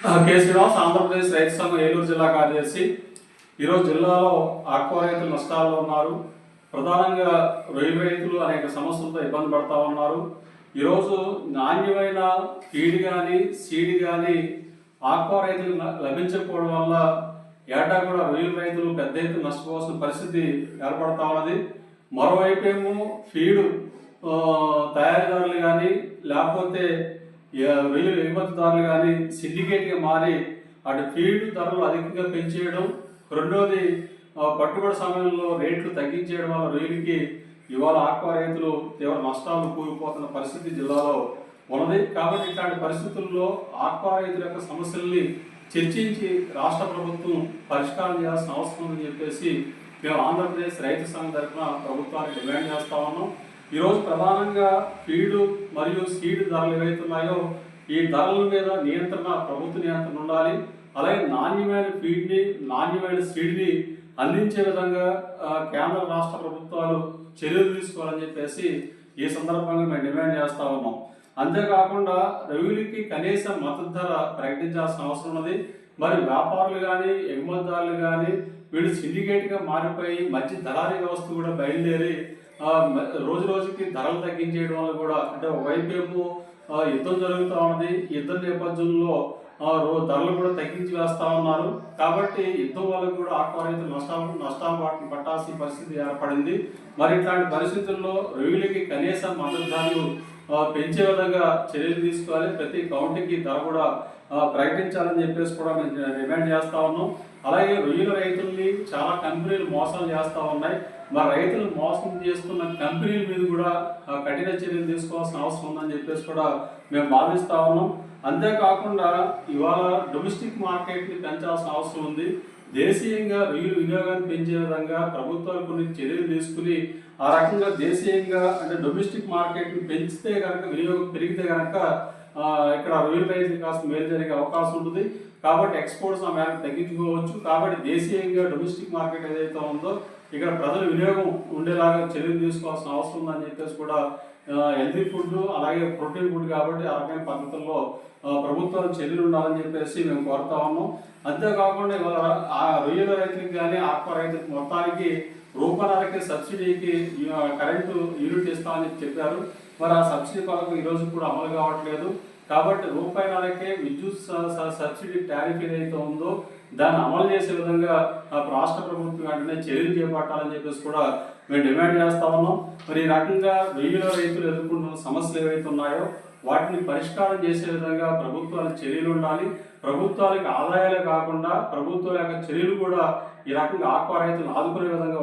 K Srinivas, Andhra Pradesh రైతు సంఘం ఏలూరు జిల్లా కార్యదర్శి. ఈరోజు జిల్లాలో ఆక్వా రైతులు నష్టాల్లో ఉన్నారు. ప్రధానంగా రొయ్యల రైతులు అనేక సమస్యలతో ఇబ్బంది పడతా ఉన్నారు. ఈరోజు నాణ్యమైన ఫీడ్ కానీ సీడ్ కానీ ఆక్వా రైతులు లభించకపోవడం వల్ల ఏటా కూడా రొయ్యల రైతులు పెద్ద ఎత్తున నష్టపోవాల్సిన పరిస్థితి ఏర్పడతా ఉన్నది. మరోవైపు ఏమో ఫీడు తయారీదారులు కానీ లేకపోతే రొయ్యల ఎగుమతిదారులు కానీ సిండికేట్గా మారి అటు ఫీడ్ ధరలు అధికంగా పెంచేయడం, రెండోది పట్టుబడి సమయంలో రేట్లు తగ్గించేయడం వల్ల రొయ్యలకి ఇవాళ ఆక్వా రైతులు తీవ్ర నష్టాలు కూలిపోతున్న పరిస్థితి జిల్లాలో ఉన్నది. కాబట్టి ఇట్లాంటి పరిస్థితుల్లో ఆక్వా రైతుల యొక్క సమస్యల్ని చర్చించి రాష్ట్ర ప్రభుత్వం పరిష్కారం చేయాల్సిన అవసరం ఉందని చెప్పేసి మేము ఆంధ్రప్రదేశ్ రైతు సంఘం తరఫున ప్రభుత్వానికి డిమాండ్ చేస్తా ఉన్నాం. ఈరోజు ప్రధానంగా ఫీడు మరియు సీడ్ ధరలు ఏవైతున్నాయో ఈ ధరల మీద నియంత్రణ, ప్రభుత్వ నియంత్రణ ఉండాలి. అలాగే నాణ్యమైన ఫీడ్ని, నాణ్యమైన సీడ్ని అందించే విధంగా కేంద్ర రాష్ట్ర ప్రభుత్వాలు చర్యలు తీసుకోవాలని చెప్పేసి ఈ సందర్భంగా మేము డిమాండ్ చేస్తా ఉన్నాం. అంతేకాకుండా రొయ్యలకి కనీస మద్దతు ధర ప్రకటించాల్సిన అవసరం ఉన్నది. మరి వ్యాపారులు కానీ ఎగుమతిదారులు కానీ వీళ్ళు సిండికేట్గా మారిపోయి మంచి దళారీ వ్యవస్థ కూడా బయలుదేరి రోజు రోజుకి ధరలు తగ్గించేయడం వల్ల కూడా, అంటే ఒకవైపు యుద్ధం జరుగుతూ ఉన్నది. యుద్ధం నేపథ్యంలో ధరలు కూడా తగ్గించి వేస్తా ఉన్నారు. కాబట్టి యుద్ధం వల్ల కూడా ఆక్వా రైతులు నష్టాలు వాటిని పట్టాల్సిన పరిస్థితి ఏర్పడింది. మరి ఇట్లాంటి పరిస్థితుల్లో రొయ్యలకి కనీస మద్దతు ధరలు పెంచే విధంగా చర్యలు తీసుకోవాలి. ప్రతి కౌంటీకి ధర కూడా ప్రకటించాలని చెప్పేసి కూడా మేము డిమాండ్ చేస్తా ఉన్నాం. అలాగే రొయ్యల రైతుల్ని చాలా కంపెనీలు మోసాలు చేస్తూ ఉన్నాయి. మరి రైతులు మోసం చేస్తున్న కంపెనీల మీద కూడా కఠిన చర్యలు తీసుకోవాల్సిన అవసరం ఉందని చెప్పేసి కూడా మేము భావిస్తా ఉన్నాం. అంతేకాకుండా ఇవాళ డొమెస్టిక్ మార్కెట్ని పెంచాల్సిన అవసరం ఉంది. దేశీయంగా రొయ్యల వినియోగాన్ని పెంచే విధంగా ప్రభుత్వాలు కొన్ని చర్యలు తీసుకుని ఆ రకంగా దేశీయంగా, అంటే డొమెస్టిక్ మార్కెట్ని పెంచితే కనుక, వినియోగం పెరిగితే కనుక ఇక్కడ రొయ్యల రైతులు కాస్త మేలు జరిగే అవకాశం ఉంటుంది. కాబట్టి ఎక్స్పోర్ట్స్ ఆ మేరకు తగ్గించుకోవచ్చు. కాబట్టి దేశీయంగా డొమెస్టిక్ మార్కెట్ ఏదైతే ఉందో ఇక్కడ ప్రజల వినియోగం ఉండేలాగా చర్యలు తీసుకోవాల్సిన అవసరం ఉందని చెప్పేసి కూడా హెల్తీ ఫుడ్ అలాగే ప్రోటీన్ ఫుడ్ కాబట్టి ఆ రకమైన పద్ధతుల్లో ప్రభుత్వాలు చర్యలు ఉండాలని చెప్పేసి మేము కోరుతా ఉన్నాం. అంతేకాకుండా ఇవాళ ఆ రొయ్యల రైతులకు కానీ ఆక్వా రైతులకు మొత్తానికి రూపాయలకి సబ్సిడీకి కరెంటు యూనిట్ ఇస్తామని చెప్పారు. మరి ఆ సబ్సిడీ పథకం ఈరోజు కూడా అమలు కావట్లేదు. కాబట్టి రూపాయలకే విద్యుత్ సబ్సిడీ టారిఫ్ ఏదైతే ఉందో దాన్ని అమలు చేసే విధంగా రాష్ట్ర ప్రభుత్వం వెంటనే చర్యలు చేపట్టాలని చెప్పేసి కూడా మేము డిమాండ్ చేస్తా ఉన్నాం. మరి ఈ రకంగా రొయ్యల రైతులు ఎదుర్కొంటున్న సమస్యలు ఏవైతే ఉన్నాయో వాటిని పరిష్కారం చేసే విధంగా ప్రభుత్వాల చర్యలు ఉండాలి. ప్రభుత్వాలకు ఆదాయాలే కాకుండా ప్రభుత్వాల యొక్క చర్యలు కూడా ఈ రకంగా ఆక్వా రైతులను ఆదుకునే విధంగా